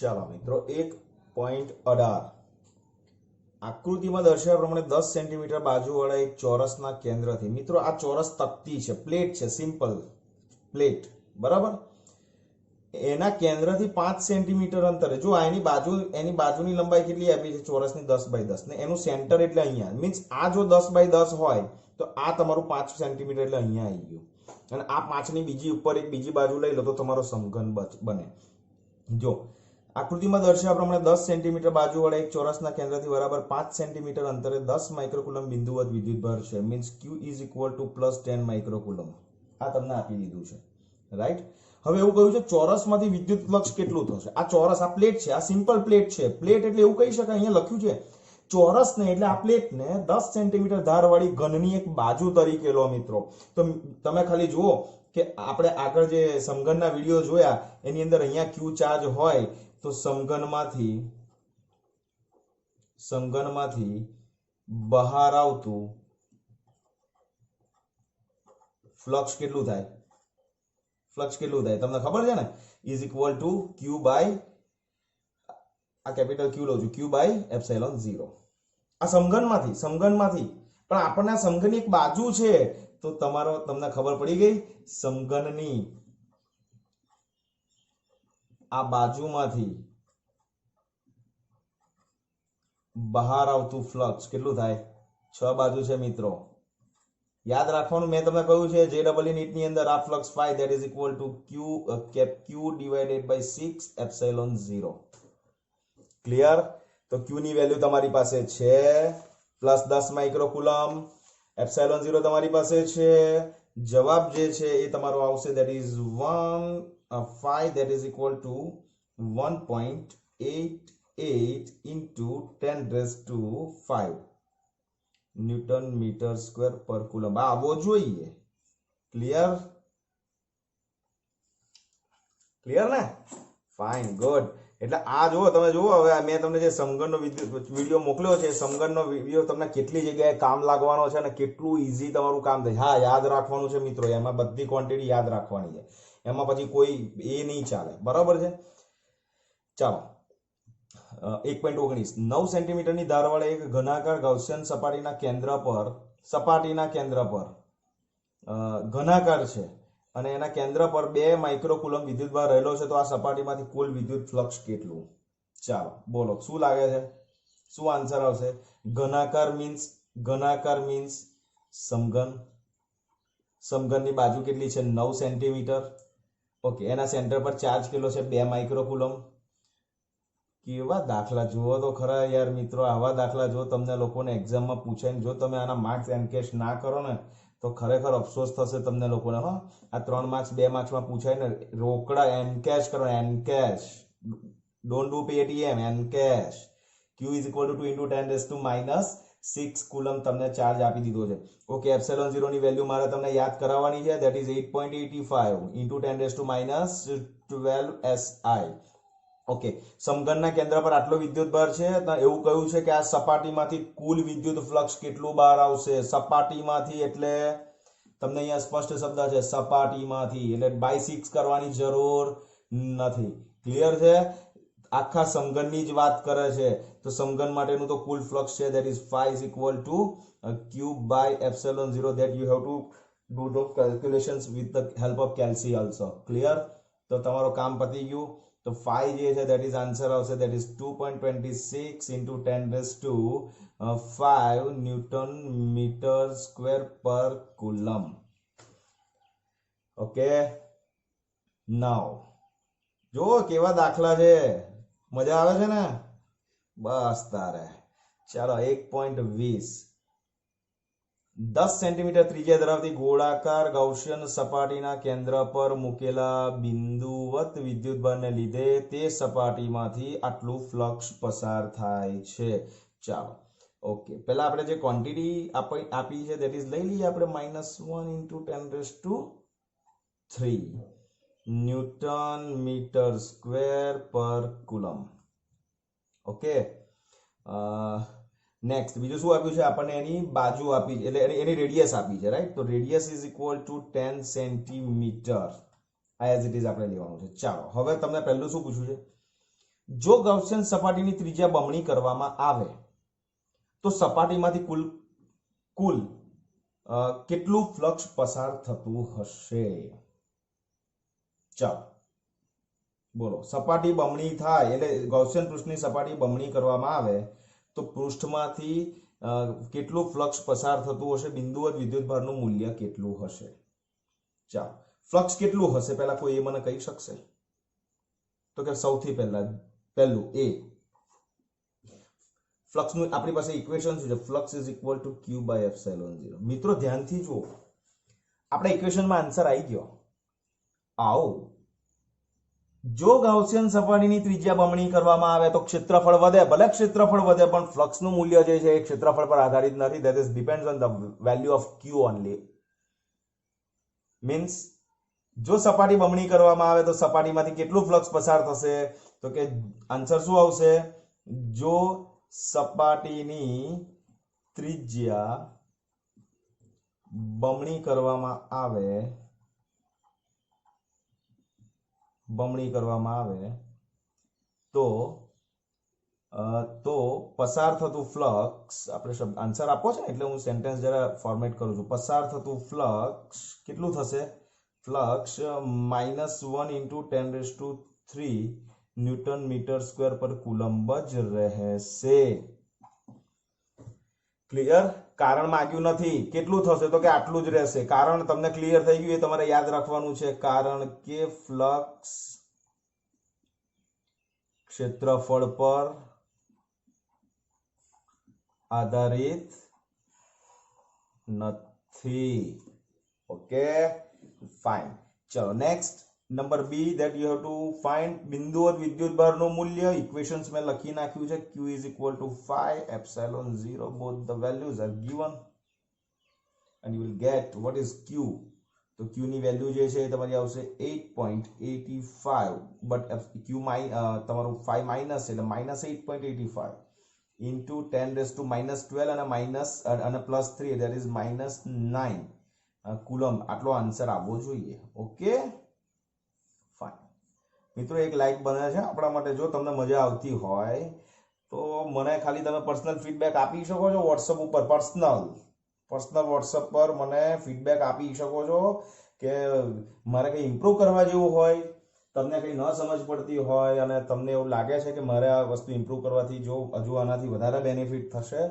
ચાલો મિત્રો 1.18 આકૃતિમાં દર્શાવ્યા પ્રમાણે 10 સેન્ટીમીટર બાજુવાળા એક ચોરસના કેન્દ્રથી, મિત્રો આ ચોરસ તકતી છે, પ્લેટ છે, સિમ્પલ પ્લેટ, બરાબર, એના કેન્દ્રથી 5 સેન્ટીમીટર અંતરે, જો એની બાજુની લંબાઈ કેટલી આપી છે ચોરસની 10 બાય 10 ને એનું સેન્ટર એટલે અહીંયા, મીન્સ આ જો 10 બાય 10 હોય તો આ તમારું 5 સેન્ટીમીટર એટલે અહીંયા આવી ગયું, અને આ 5 ની બીજી ઉપર એક બીજી બાજુ લઈ લો તો તમારો સમઘન બને. જો આકૃતિમાં દર્શાવ્યા પ્રમાણે 10 સેન્ટીમીટર બાજુવાળા એક ચોરસના કેન્દ્રથી બરાબર 5 સેન્ટીમીટર અંતરે 10 માઇક્રોકુલમ બિંદુવત વિદ્યુતભાર છે, means Q is equal two +10 માઇક્રોકુલમ. આ તમને આપી દીધું છે, રાઈટ. હવે એવું કહ્યું છે ચોરસમાંથી વિદ્યુત ફ્લક્સ કેટલું થશે. આ ચોરસ, આ પ્લેટ છે, આ સિમ્પલ પ્લેટ છે. પ્લેટ એટલે એવું કહી શકાય, અહીંયા લખ્યું છે ચોરસને એટલે આ પ્લેટને 10 સેન્ટીમીટર ધારવાળી ઘનની એક બાજુ તરીકે લો મિત્રો. તો તમે ખાલી જુઓ કે આપણે આગળ જે સમઘનના વિડીયો જોયા એની અંદર અહીંયા Q ચાર્જ હોય તો સમઘનમાંથી બહાર આવતું ફ્લક્સ કેટલું થાય? ફ્લક્સ કેટલું થાય તમને ખબર છે ને? Is equal to Q by, આ કેપિટલ Q લઉં છું, Q બાય એપ્સિલોન 0. આ સમઘનમાંથી પણ આપણને સમઘનની એક બાજુ છે તો તમને ખબર પડી ગઈ, સમઘનની આ બાજુમાંથી બહાર આવતું ફ્લક્સ કેટલું થાય? 6 બાજુ છે મિત્રો, યાદ રાખવાનું. મેં તમને કહ્યું છે JEE નીટ ની અંદર આ flux phi that is equal to Q divided by 6 epsilon 0. Clear? તો Q ની વેલ્યુ તમારી પાસે છે +10 માઇક્રોકુલમ, એપ્સિલોન 0 તમારી પાસે છે. જવાબ જે છે એ તમારો આવશે that is 5 that is equal to 1.88 into 10⁵ newton metre square પર કુલમ આવવો જોઈએ. ક્લિયર? ક્લિયર ને? Fine, good. એટલે આ જુઓ, તમે જુઓ, હવે મેં તમને જે સમઘનનો વિડીયો મોકલ્યો છે, સમઘનનો વિડીયો તમને કેટલી જગ્યાએ કામ લાગવાનો છે અને કેટલું ઈઝી તમારું કામ થાય. હા, યાદ રાખવાનું છે મિત્રો, એમાં બધી ક્વોન્ટિટી યાદ રાખવાની છે, એમાં પછી કોઈ એ નહીં ચાલે, બરાબર છે? ચાલો 1.19 9 સેન્ટીમીટરની ધારવાળા એક ઘનાકાર ગૌસિયન સપાટીના કેન્દ્ર પર ઘનાકાર છે અને એના કેન્દ્ર પર 2 માઇક્રોકુલમ વિદ્યુતભાર રહેલો છે, તો આ સપાટીમાંથી કુલ વિદ્યુત ફ્લક્સ કેટલું? ચાલો બોલો, શું લાગે છે, શું આન્સર આવશે? ઘનાકાર મીન્સ સમઘનની બાજુ કેટલી છે? 9 સેન્ટીમીટર. ઓકે, એના સેન્ટર પર ચાર્જ કેટલો છે? 2 માઇક્રોકુલમ. કેવા દાખલા જુઓ તો ખરા યાર મિત્રો, આવા દાખલા જો તમને લોકોને એક્ઝામમાં પૂછાય, જો તમે આના માર્ક્સ એનકેશ ના કરો ને તો ખરેખર અફસોસ થશે તમને લોકોને. હા, આ 3 માર્ક્સ 2 માર્ક્સમાં પૂછાય ને, રોકડા એનકેશ કરો, encash, don't do Paytm, encash. Q is equal two 2 into 10⁻6 coulomb તમને ચાર્જ આપી દીધો છે. ઓકે, એપ્સિલોન 0 ની વેલ્યુ મારે તમને યાદ કરાવવાની છે, that is 8.85 into 10⁻12 SI. Okay, સમઘનના કેન્દ્ર પર આટલો વિદ્યુતભાર છે, એવું કહ્યું છે કે આ સપાટીમાંથી કુલ વિદ્યુત ફ્લક્સ કેટલું બહાર આવશે? સપાટીમાંથી એટલે તમને અહીંયા સ્પષ્ટ શબ્દ છે સપાટીમાંથી, એટલે બાય 6 કરવાની જરૂર નથી. ક્લિયર છે? આખા સમઘનની જ વાત કરે છે, તો સમઘન માટેનું તો કુલ ફ્લક્સ છે that is phi is equal to Q by epsilon 0, that you have to do the calculations with the help of calci also. Clear? તો તમારો કામ પતી ગયું. તો phi જે છે that is આન્સર આવશે that is 2.26 into 10⁵ newton metre square પર કુલમ. ઓકે, નાઉ જો કેવા દાખલા છે, મજા આવે છે ને? બસ તારે. ચાલો 1.20 10 સેન્ટીમીટર ત્રિજ્યા ધરાવતી ગોળાકાર ગૌસિયન સપાટીના કેન્દ્ર પર મૂકેલા બિંદુવત વિદ્યુતભારને લીધે તે સપાટીમાંથી આટલું ફ્લક્સ પસાર થાય છે. ચાલો ઓકે, પહેલા આપણે જે ક્વોન્ટિટી આપી છે ધેટ ઇઝ લઈ લઈએ આપણે -1 ઇન્ટુ 10⁻³ ન્યૂટન મીટર સ્ક્વેર પર કુલમ. ઓકે, નેક્સ્ટ બીજું શું આપ્યું છે આપણને? એની બાજુ આપી છે, એટલે એની રેડિયસ આપી છે, રાઈટ? તો radius is equal two 10 centimetre. આ એઝ ઇટ ઇઝ આપણે લેવાનું છે. ચાલો હવે તમને પહેલું શું પૂછ્યું છે? જો ગૌસિયન સપાટીની ત્રિજ્યા બમણી કરવામાં આવે તો સપાટીમાંથી કુલ કુલ કેટલું ફ્લક્સ પસાર થતું હશે? ચાલો બોલો. સપાટી બમણી થાય એટલે ગૌસિયન પૃષ્ઠની સપાટી બમણી કરવામાં આવે તો પૃષ્ઠમાંથી કેટલું ફ્લક્સ પસાર થતું હશે? બિંદુવત વિદ્યુતભારનું મૂલ્ય કેટલું હશે? ચાલો, ફ્લક્સ કેટલું હશે પહેલા કોઈ એ મને કહી શકશે? તો કે સૌથી પહેલું એ ફ્લક્સનું આપણી પાસે ઇક્વેશન શું છે? Flux is equal to q by epsilon 0. મિત્રો ધ્યાનથી જુઓ, આપણે ઇક્વેશનમાં આન્સર આવી ગયો. આવો, જો ગાઉસિયન સપાટીની ત્રિજ્યા બમણી કરવામાં આવે તો ક્ષેત્રફળ વધે. ભલે ક્ષેત્રફળ વધે પણ ફ્લક્સનું મૂલ્ય જે છે એ ક્ષેત્રફળ પર આધારિત નથી. That is depends on the value of q only. Means જો સપાટી બમણી કરવામાં આવે તો સપાટીમાંથી કેટલું ફ્લક્સ પસાર થશે? તો કે આન્સર શું આવશે? જો સપાટીની ત્રિજ્યા બમણી કરવામાં આવે તો પસાર થતું ફ્લક્સ, આપણે શબ્દ આન્સર આપો છે ને એટલે હું સેન્ટેન્સ જરા ફોર્મેટ કરું છું. પસાર થતું ફ્લક્સ કેટલું થશે? ફ્લક્સ -1 × 10⁻³ ન્યૂટન મીટર સ્ક્વેર પર કુલમ્બ જ રહેશે. ક્લિયર? કારણ માંગ્યું નથી. કેટલું થશે? તો કે આટલું જ રહેશે. કારણ તમને ક્લિયર થઈ ગયું, એ તમારે યાદ રાખવાનું છે. કારણ કે ફ્લક્સ ક્ષેત્રફળ પર આધારિત નથી. Okay, fine. ચલો next, number B, that you have to find બિંદુવત વિદ્યુતભારનું મૂલ્ય. ઇક્વેશન્સ મેં લખી નાખ્યું છે. q is equal to 5 epsilon 0. Both the values are given and you will get what is q. તો q ની વેલ્યુ જે છે એ તમારી આવશે 8.85, બટ q તમારું 5 માઇનસ એટલે -8.85 into 10⁻12 અને +3 that is -9 કુલમ. આટલો આન્સર આવવો જોઈએ. Okay, fine. મિત્રો એક લાઈક બને છે આપણા માટે. જો તમને મજા આવતી હોય તો મને ખાલી તમે પર્સનલ ફીડબેક આપી શકો છો વોટ્સઅપ ઉપર. પર્સનલ વોટ્સઅપ પર મને ફીડબેક આપી શકો છો કે મારે કંઈ ઇમ્પ્રૂવ કરવા જેવું હોય, તમને કંઈ ન સમજ પડતી હોય અને તમને એવું લાગે છે કે મારે આ વસ્તુ ઇમ્પ્રૂવ કરવાથી જો હજુ આનાથી વધારે બેનિફિટ થશે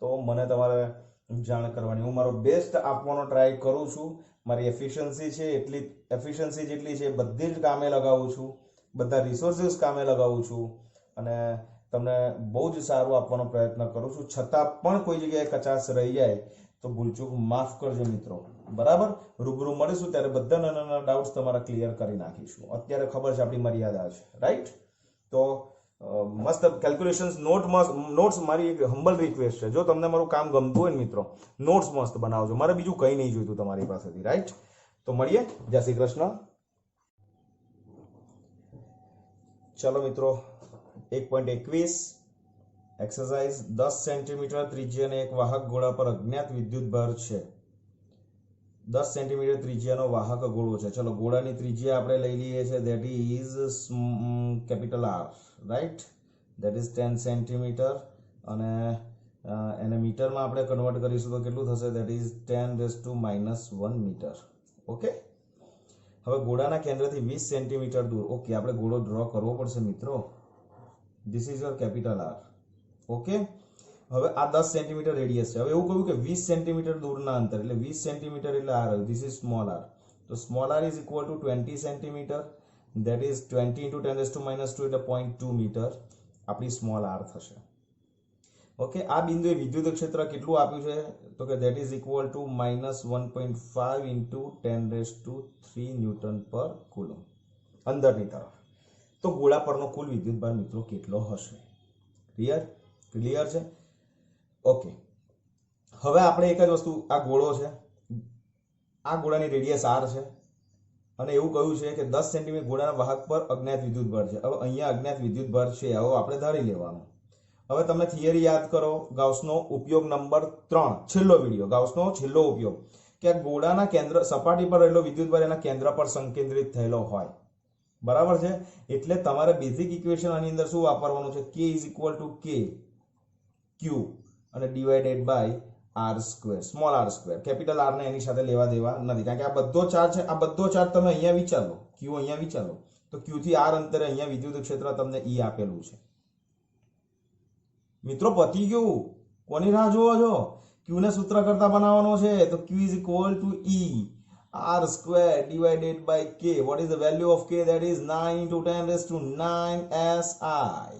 તો મને તમારે જાણ કરવાની. હું મારો બેસ્ટ આપવાનો ટ્રાય કરું છું. મારી એફિશિયન્સી જેટલી છે બધી જ કામે લગાવું છું, બધા રિસોર્સિસ કામે લગાવું છું અને તમને બહુ જ સારું આપવાનો પ્રયત્ન કરું છું. છતાં પણ કોઈ જગ્યાએ કચાશ રહી જાય તો ભૂલચૂક માફ કરજો મિત્રો. બરાબર? રૂબરૂ મળીશું ત્યારે બધા નાના ડાઉટ્સ તમારા ક્લિયર કરી નાખીશું. અત્યારે ખબર છે આપણી મર્યાદા છે, રાઈટ? તો મસ્ત કેલ્ક્યુલેશન્સ નોટ્સ મારી એક હમ્બલ રિક્વેસ્ટ છે. જો તમને મારું કામ ગમતું હોય ને મિત્રો, નોટ્સ મસ્ત બનાવજો. મારે બીજું કંઈ નહીં જોઈતું તમારી પાસેથી, રાઈટ? તો મળીએ. જય શ્રી કૃષ્ણ. ચલો મિત્રો, 1.21 એક્સરસાઇઝ. 10 સેન્ટીમીટર ત્રિજ્યાને એક વાહક ગોળા પર અજ્ઞાત વિદ્યુતભાર છે. 10 સેન્ટીમીટર ત્રિજ્યાનો વાહક ગોળો છે. ચલો, ગોળાની ત્રિજ્યા આપણે લઈ લઈએ છીએ, that is capital R, right? That is 10 centimetre અને એને મીટરમાં આપણે કન્વર્ટ કરીશું તો કેટલું થશે? That is 10⁻⁻1 metre. ઓકે, હવે ગોળાના કેન્દ્રથી 20 સેન્ટીમીટર દૂર. ઓકે, આપણે ગોળો ડ્રો કરવો પડશે મિત્રો. This is your capital R. Okay, હવે આ 10 સેન્ટીમીટર રેડિયસ છે. હવે એવું કહ્યું કે 20 સેન્ટીમીટર દૂરના અંતર એટલે 20 સેન્ટીમીટર એટલે r. This is small r. તો small r is equal two 20 centimetre. That is 20 × 10⁻² એટલે 0.2 મીટર આપણી સ્મોલ r થશે. ઓકે, આ બિંદુએ વિદ્યુત ક્ષેત્ર કેટલું આપ્યું છે? તો કે that is equal two -1.5 × 10⁻³ newton પર કુલમ અંદરની તરફ. તો ગોળા પરનો કુલ વિદ્યુતભાર મિત્રો કેટલો હશે? ક્લિયર છે? ઓકે, હવે આપણે એક જ વસ્તુ, આ ગોળો છે, આ ગોળાની રેડિયસ r છે અને એવું કહ્યું છે કે 10 સેન્ટીમીટર ગોળાના વાહક પર અજ્ઞાત વિદ્યુતભાર છે. હવે અહીંયા અજ્ઞાત વિદ્યુતભાર છે, આવો આપણે ધારી લેવાનો. હવે તમે થિયરી યાદ કરો, ગાઉસનો ઉપયોગ નંબર 3, છેલ્લો વિડિયો, ગાઉસનો છેલ્લો ઉપયોગ, કે ગોળાના કેન્દ્ર સપાટી પર રહેલો વિદ્યુતભાર એના કેન્દ્ર પર સંકેન્દ્રિત થયેલો હોય. બરાબર છે. એટલે તમારે બેઝિક ઇક્વેશન આની અંદર શું વાપરવાનું છે? k is equal to k q અને divided by r square, small r square. Capital r ને એની સાથે લેવા દેવા નથી, કારણ કે આ બધો ચાર્જ છે. આ બધો ચાર્જ તમે અહીંયા વિચારો, q અહીંયા વિચારો, તો q થી r અંતરે અહીંયા વિદ્યુત ક્ષેત્ર તમને E આપેલું છે. મિત્રો પતી ગયું. કોની રાહ જોવો છો? q ને સૂત્ર કરતા બનાવવાનો છે. તો q is equal two E r square divided by k. What is the value of k? That is 9 into 10 raised to 9 SI.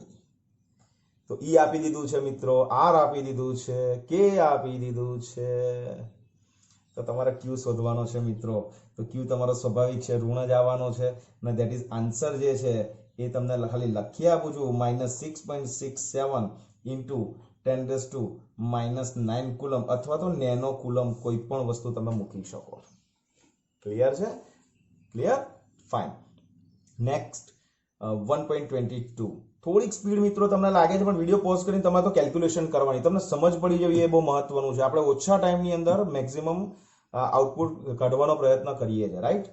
તો E આપી દીધું છે મિત્રો, R આપી દીધું છે, K આપી દીધું છે. તો તમારે Q શોધવાનો છે મિત્રો. તો Q તમારો સ્વાભાવિક છે, ઋણ જ આવવાનો છે. અને ધેટ ઇઝ આન્સર જે છે એ તમને ખાલી લખી આપું છું, -6.67 ઇન્ટુ 10 રેઝ ટુ -9 કુલમ, અથવા તો નેનો કુલમ, કોઈ પણ વસ્તુ તમે મૂકી શકો. ક્લિયર છે? ક્લિયર? ફાઇન. નેક્સ્ટ 1.22. થોડીક સ્પીડ મિત્રો તમને લાગે છે, પણ વિડીયો પોઝ કરીને તમારે તો કેલ્ક્યુલેશન કરવાની, તમને સમજ પડી જવી એ બહુ મહત્વનું છે. આપણે ઓછા ટાઈમની અંદર મેક્સિમમ આઉટપુટ કાઢવાનો પ્રયત્ન કરીએ છીએ, રાઈટ?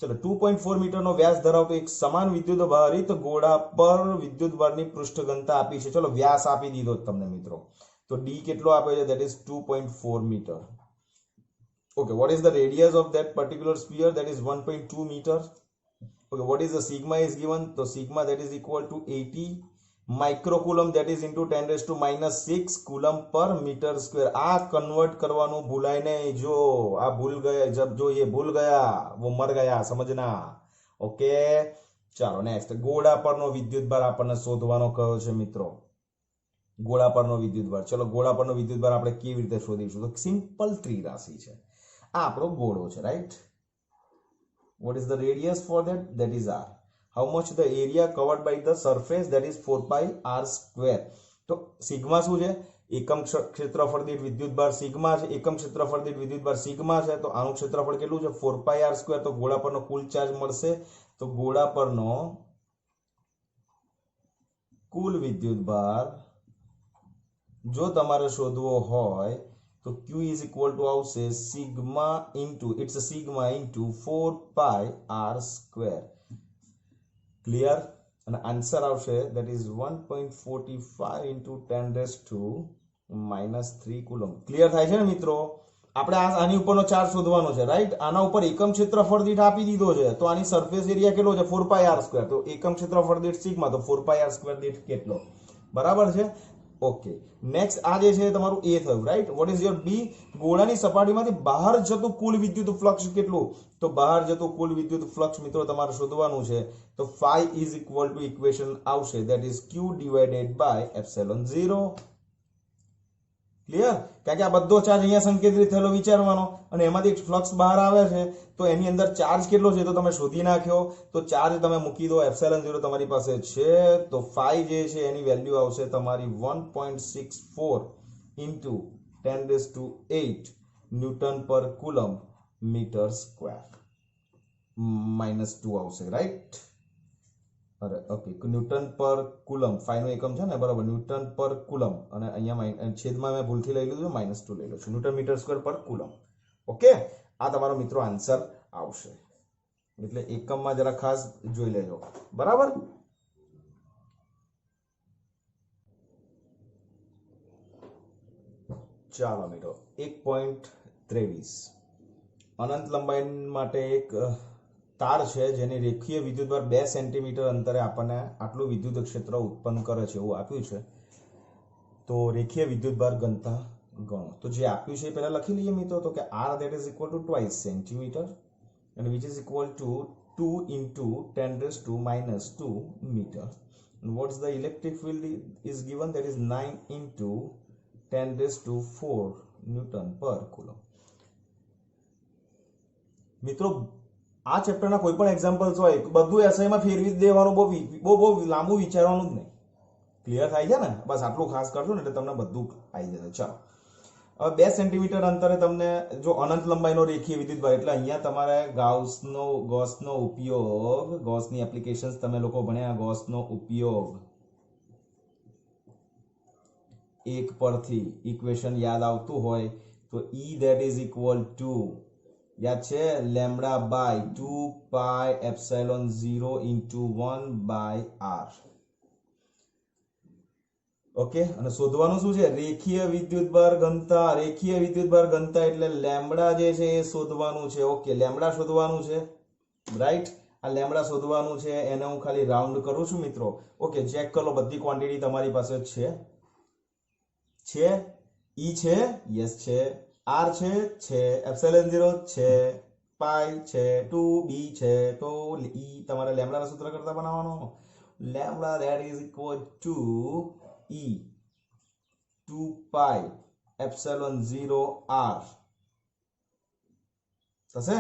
ચલો, 2.4 મીટરનો વ્યાસ ધરાવતો એક સમાન વિદ્યુત ભારિત ગોળા પર વિદ્યુત ભારની પૃષ્ઠ ઘનતા આપી છે. ચલો, વ્યાસ આપી દીધો તમને મિત્રો. તો ડી કેટલો આપે છે? That is 2.4 metre. Okay, what is the radius of that particular sphere? That is 1.2 meter. Okay, what is the sigma is given? So sigma that is equal to 80 microcoulomb, that is into 10 raised to -6 coulomb per meter square. આ convert કરવાનું ભૂલાય નહીં. જો આ ભૂલ ગયા, જબ જો ये भूल गया वो मर गया, समझना. ઓકે, ચાલો નેક્સ્ટ. ગોળા પરનો વિદ્યુત ભાર આપણને શોધવાનો કયો છે મિત્રો? ગોળા પરનો વિદ્યુત ભાર. ચલો, ગોળા પરનો વિદ્યુત ભાર આપણે કેવી રીતે શોધીશું? તો સિમ્પલ ત્રિરાશિ છે. આ આપણો ગોળો છે, right? What is the radius for that? That is r. How much the area covered by the surface? That is 4 pi r square. તો સિગ્મા શું છે? એકમ ક્ષેત્રફળ દીઠ વિદ્યુત ભાર સિગ્મા છે. એકમ ક્ષેત્રફળ દીઠ વિદ્યુત ભાર સિગ્મા છે. તો આનું ક્ષેત્રફળ કેટલું છે? 4 pi r square. તો ગોળા પરનો કુલ ચાર્જ મળશે. તો ગોળા પરનો કુલ વિદ્યુત ભાર જો તમારે શોધવો હોય તો Q is equal to આવશે sigma into, it's a sigma into 4 pi r square. Clear? અને આન્સર આવશે that is 1.45 into 10 raised to -3 coulomb. Clear થાય છે ને મિત્રો? આપણે આની ઉપરનો ચાર્જ શોધવાનો છે, રાઈટ? આના ઉપર એકમ ક્ષેત્રફળ દીઠ આપી દીધો છે. તો આની સરફેસ એરિયા કેટલો છે? 4 pi r square. તો એકમ ક્ષેત્રફળ દીઠ સિગ્મા, તો 4 pi r square દીઠ કેટલો? બરાબર છે? ઓકે, નેક્સ્ટ આ જે છે તમારું એ થયું, રાઈટ? વોટ ઇઝ યોર બી? ગોળાની સપાટીમાંથી બહાર જતું કુલ વિદ્યુત ફ્લક્સ કેટલું? તો બહાર જતું કુલ વિદ્યુત ફ્લક્સ મિત્રો તમારે શોધવાનું છે. તો phi is equal to equation આવશે, that is q divided by epsilon 0. Clear? કારણ કે આ બધો ચાર્જ અહીંયા સંકેન્દ્રિત થયેલો વિચારવાનો, અને એમાંથી ફ્લક્સ બહાર આવે છે. તો એની અંદર ચાર્જ કેટલો છે તો તમે શોધી નાખ્યો. તો ચાર્જ તમે મૂકી દો, એપ્સિલોન 0 તમારી પાસે છે. તો phi જે છે એની વેલ્યુ આવશે તમારી 1.64 ઇન્ટુ 10 raised to 8 ન્યૂટન પર કુલમ મીટર સ્ક્વેર. -2 આવશે, રાઈટ? અરે ઓકે, ન્યૂટન પર કુલમ, phi નો એકમ છે ને, બરાબર? ન્યૂટન પર કુલમ, અને અહીંયા છેદમાં મેં ભૂલથી લઈ લીધું, -2 લઈ લઉં છું. ન્યૂટન મીટર સ્ક્વેર પર કુલમ. ઓકે, આ તમારો મિત્રો આન્સર આવશે. એટલે એકમમાં જરા ખાસ જોઈ લેજો, બરાબર? ચાલો મિત્રો, 1.23. અનંત લંબાઈ માટે એક તાર છે જેની રેખીય વિદ્યુતભાર 2 સેન્ટીમીટર અંતરે આપણને આટલું વિદ્યુત ક્ષેત્ર ઉત્પન્ન કરે છે એવું આપ્યું છે. તો રેખીય વિદ્યુતભાર ઘનતા ગણો. તો જે આપ્યું છે એ પહેલા લખી લઈએ મિત્રો. તો કે r that is equal to twice centimeter and which is equal to 2 into 10 raised to -2 meter. And what's the electric field is given? That is 9 into 10 raised to 4 Newton per coulomb. મિત્રો આ ચેપ્ટરના કોઈ પણ examples હોય તો બધું એસઆઈમાં ફેરવી દેવાનું, બહુ લાંબુ વિચારવાનું જ નહીં. ક્લિયર થાય છે ને? બસ આટલું ખાસ કરજો ને એટલે તમને બધું આવી જશે. ચાલો, હવે 2 સેન્ટીમીટર અંતરે તમને જો અનંત લંબાઈનો રેખીય વિદ્યુતભાર, એટલે અહીંયા તમારે ગૌસનો ઉપયોગ, ગૌસની એપ્લિકેશન્સ તમે લોકો ભણ્યા, ગૌસનો ઉપયોગ એક પરથી ઇક્વેશન યાદ આવતું હોય તો E that is equal to યાદ છે lambda by 2 pi epsilon 0 into 1 by R. Okay, અને શોધવાનું શું છે? રેખીય વિદ્યુતભાર ઘનતા. રેખીય વિદ્યુતભાર ઘનતા એટલે લેમ્ડા જે છે એ શોધવાનું છે. ઓકે, લેમ્ડા શોધવાનું છે, રાઈટ. આ લેમ્ડા શોધવાનું છે, એને હું ખાલી રાઉન્ડ કરું છું મિત્રો. ઓકે, ચેક કરો, બધી ક્વોન્ટિટી તમારી પાસે છે. ઈ છે, યસ છે. આર છે, એપ્સિલોન 0 છે, પાઈ છે, 2b છે. તો ઈ તમારે લેમ્ડાના સૂત્ર કરતા બનાવવાનો. Lambda that is equal two E 2 pi epsilon 0 r. થશે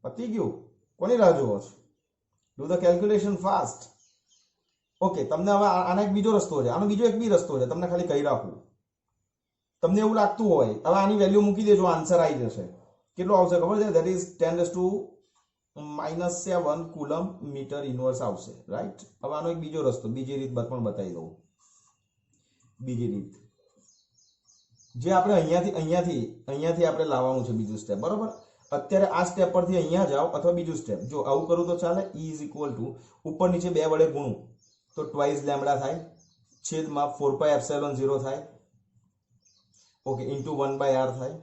પતી ગયું. કોની રાહ જુઓ છો? Do the calculation fast. Okay, તમને હવે આનો એક બીજો રસ્તો છે, આનો બીજો એક બી રસ્તો છે, તમને ખાલી કહી રાખું. તમને એવું લાગતું હોય હવે આની વેલ્યુ મૂકી દેજો, આન્સર આવી જશે. કેટલો આવશે ખબર છે? That is 10⁻⁻7 coulomb meter inverse આવશે, રાઈટ. હવે આનો એક બીજો રસ્તો, બીજી રીત પણ બતાવી દઉં. બીજી રીત જે આપણે અહીંયાથી આપણે લાવવાનું છે બીજું સ્ટેપ, બરોબર. અત્યારે આ સ્ટેપ પરથી અહીંયા જાઓ અથવા બીજું સ્ટેપ. જો આવું કરું તો ચાલે. E ઇઝ ઇક્વલ ટુ ઉપર નીચે 2 વડે ગુણું તો ટ્વાઇસ લેમ્ડા થાય, છેદમાં 4 પાઈ એપ્સિલોન 0 થાય. ઓકે, ઇન્ટુ 1 બાય r થાય.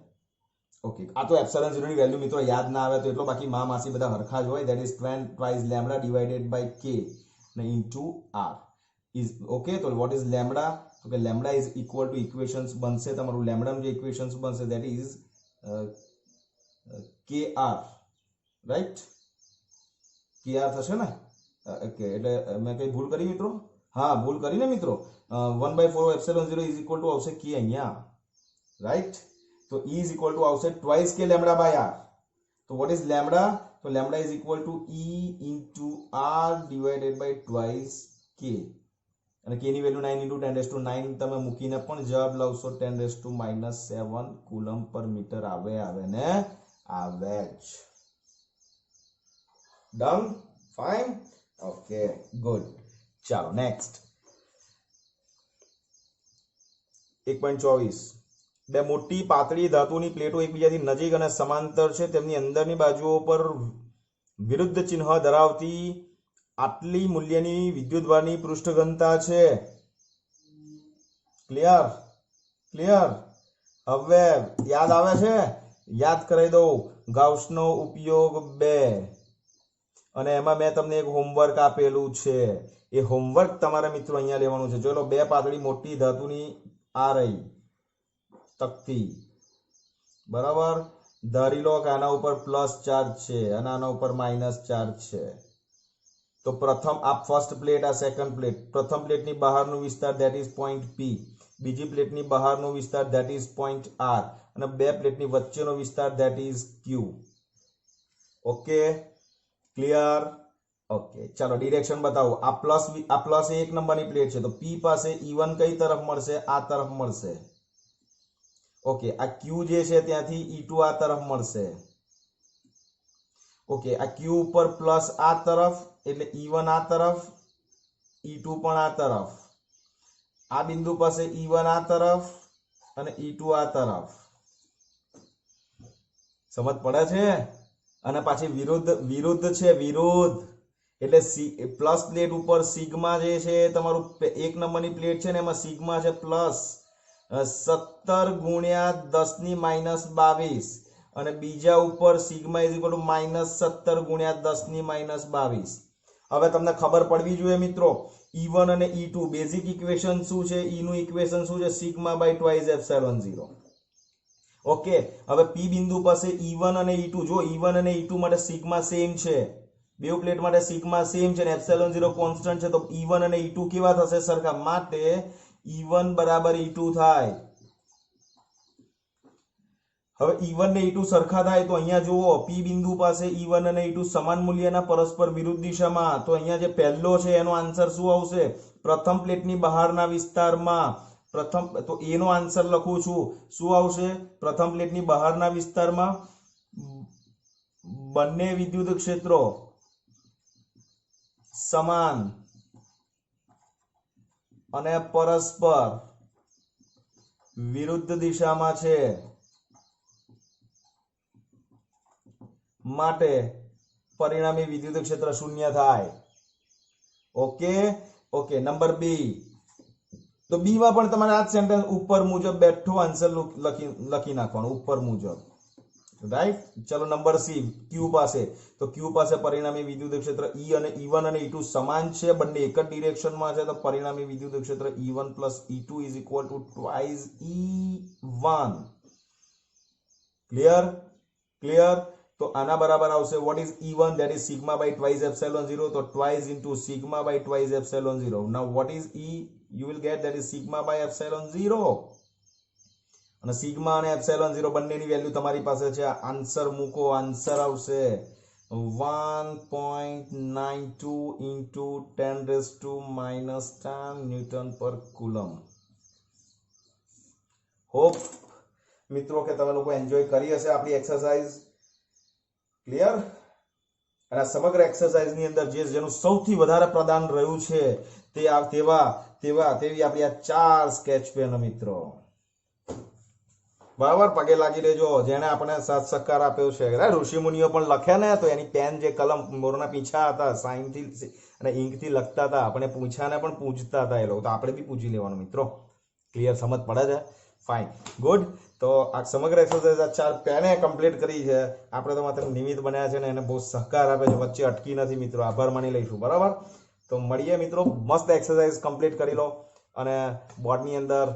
ઓકે, આ તો એપ્સિલોન 0 ની વેલ્યુ મિત્રો યાદ ના આવે તો એટલો, બાકી માસી બધા હરખા જ હોય. That is twice lambda divided by k ને ઇન્ટુ r ઇઝ. ઓકે, તો વોટ ઇઝ લેમ્ડા? તો કે lambda is equal to equations બનશે તમારું, લેમ્ડાનું જે ઇક્વેશન્સ બનશે that is kr, right. kr થશે ને. ઓકે, એટલે મેં કઈ ભૂલ કરી મિત્રો? હા, ભૂલ કરી ને મિત્રો. 1/4 એપ્સિલોન 0 ઇઝ ઇક્વલ ટુ આવશે k અહીંયા, રાઈટ. તો E is equal to આવશે twice k lambda by r. તો what is lambda? તો lambda is equal to E into r divided by twice k. અને k ની વેલ્યુ 9 into 10⁻9 તમે મૂકીને પણ જવાબ લાવશો 10⁻⁻7 કુલમ પર મીટર આવે ને આવે જ. ડન? ફાઇન? Okay, good. ચાલો નેક્સ્ટ 1.24. બે મોટી પાતળી ધાતુની પ્લેટો એકબીજાથી નજીક અને સમાંતર છે. તેમની અંદરની બાજુઓ પર વિરુદ્ધ ચિહ્ન ધરાવતી આટલી મૂલ્યની વિદ્યુતભારની પૃષ્ઠ ઘનતા છે. ક્લિયર? હવે યાદ આવે છે? યાદ કરાવી દઉં. ગાઉસનો ઉપયોગ 2, અને એમાં મેં તમને એક હોમવર્ક આપેલું છે. એ હોમવર્ક તમારે મિત્રો અહીંયા લેવાનું છે. ચલો, બે પાતળી મોટી ધાતુની આ રહી તકતી, બરાબર. ધારી લો કે આના ઉપર પ્લસ ચાર્જ છે અને આના ઉપર માઇનસ ચાર્જ છે. તો પ્રથમ આ ફર્સ્ટ પ્લેટ, આ સેકન્ડ પ્લેટ. પ્રથમ પ્લેટની બહારનો વિસ્તાર ધેટ ઇઝ પોઈન્ટ P, બીજી પ્લેટની બહારનો વિસ્તાર ધેટ ઇઝ પોઈન્ટ R, અને બે પ્લેટની વચ્ચેનો વિસ્તાર that is Q. Okay, clear? Okay, ચાલો ડિરેક્શન બતાવો. આ પ્લસ 1 નંબરની પ્લેટ છે, તો P પાસે E1 કઈ તરફ મળશે? આ તરફ મળશે. ઓકે, આ Q જે છે ત્યાંથી E2 આ તરફ મળશે. ઓકે, આ Q ઉપર પ્લસ આ તરફ એટલે E1 આ તરફ, E2 પણ આ તરફ. આ બિંદુ પાસે E1 આ તરફ અને E2 આ તરફ. સમજ પડે છે? અને પાછી વિરુદ્ધ છે, વિરુદ્ધ. એટલે પ્લસ પ્લેટ ઉપર સિગ્મા જે છે તમારું 1 નંબરની પ્લેટ છે ને એમાં સિગ્મા છે પ્લસ 17 ગુણ્યા 10⁻22, અને બીજા ઉપર સિગ્મા ઇઝ ઇક્વલ ટુ -17 ગુણ્યા 10⁻22. હવે તમને ખબર પડવી જોઈએ મિત્રો, E1 અને E2 બેઝિક ઇક્વેશન શું છે? E નું ઇક્વેશન શું છે? Sigma by twice epsilon 0. Okay, હવે P બિંદુ પાસે E1 અને E2, જો E1 અને E2 માટે સિગ્મા સેમ છે, બે પ્લેટ માટે સિગ્મા સેમ છે ને એપ્સિલોન 0 કોન્સ્ટન્ટ છે, તો E1 અને E2 કેવા થશે? સરખા. માટે E1 બરાબર E2 થાય. હવે E1 ને E2 સરખા થાય તો અહીંયા જુઓ, P બિંદુ પાસે E1 અને E2 સમાન મૂલ્યના પરસ્પર વિરુદ્ધ દિશામાં. તો અહીંયા જે પહેલો છે એનો આન્સર શું આવશે? પ્રથમ પ્લેટની બહારના વિસ્તારમાં તો A નો આન્સર લખું છું. શું આવશે? પ્રથમ પ્લેટની બહારના વિસ્તારમાં બંને વિદ્યુત ક્ષેત્રો સમાન અને પરસ્પર વિરુદ્ધ દિશામાં છે. માટે પરિણામી વિદ્યુત ક્ષેત્ર શૂન્ય થાય. Okay okay. નંબર બી, તો બી માં પણ તમારે આ સેન્ટેન્સ ઉપર મુજબ બેઠો આન્સર લખી નાખવાનો ઉપર મુજબ, રાઈટ. ચલો નંબર સી, ક્યુ પાસે, તો ક્યુ પાસે પરિણામી વિદ્યુત ક્ષેત્ર ઈ અને E1 અને E2 સમાન છે, બંને એક જ ડિરેક્શનમાં છે, તો પરિણામી વિદ્યુત ક્ષેત્ર E1 plus E2 is equal to twice E1. Clear clear. તો આના બરાબર આવશે what is E1, that is sigma by twice epsilon 0, તો twice into sigma by twice epsilon 0. Now what is E, you will get that is sigma by epsilon 0, અને sigma અને epsilon 0 બંનેની value તમારી પાસે છે. આન્સર મૂકો, answer આવશે 1.92 into 10⁻⁻10 newton પર કુલમ. હોપ મિત્રો કે તમે લોકો એન્જોય કરી હશે આપણી એક્સરસાઇઝ. ક્લિયર. અને આ સમગ્ર એક્સરસાઇઝ ની અંદર જેનું સૌથી વધારે પ્રદાન રહ્યું છે તેવી આપણી આ 4 સ્કેચ પેન મિત્રો. બરાબર, પગે લાગી લેજો જેને આપણે સાથ સહકાર આપ્યો છે. ઋષિ મુનિઓ પણ લખે ને તો એની પેન જે કલમ મોરના પીછા હતા, સાઇન થી અને ઇંક થી લખતા હતા, આપણે પૂછાને પણ પૂછતા હતા એ લોકો, તો આપણે બી પૂછી લેવાનું મિત્રો. ક્લિયર, સમજ પડે છે? Fine, good. તો આ સમગ્ર એક્સરસાઇઝ આ 4 પેને કમ્પ્લીટ કરી છે. આપણે તો માત્ર નિમિત્ત બન્યા છે ને એને બહુ સહકાર આપે છે, વચ્ચે અટકી નથી મિત્રો, આભાર માની લઈશું. બરાબર, તો મળીએ મિત્રો. મસ્ત એક્સરસાઇઝ કમ્પ્લીટ કરી લો. અને બોર્ડની અંદર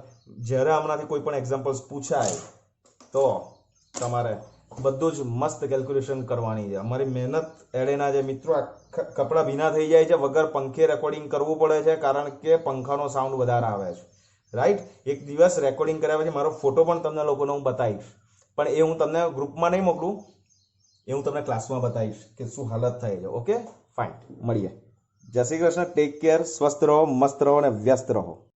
જ્યારે હમણાંથી કોઈ પણ એક્ઝામ્પલ્સ પૂછાય તો તમારે બધું જ મસ્ત કેલ્ક્યુલેશન કરવાની છે. અમારી મહેનત એડેના જે મિત્રો કપડાં ભીના થઈ જાય છે, વગર પંખે રેકોર્ડિંગ કરવું પડે છે, કારણ કે પંખાનો સાઉન્ડ વધારે આવે છે. રાઈટ. એક દિવસ રેકોર્ડિંગ કર્યા પછી મારો ફોટો પણ તમને લોકોને હું બતાવીશ, પણ એ હું તમને ગ્રુપમાં નહીં મોકલું, એ હું તમને ક્લાસમાં બતાવીશ કે શું હાલત થાય છે. ઓકે, ફાઇન, મળીએ. જય શ્રી કૃષ્ણ. Take care. સ્વસ્થ રહો, મસ્ત રહો અને વ્યસ્ત રહો.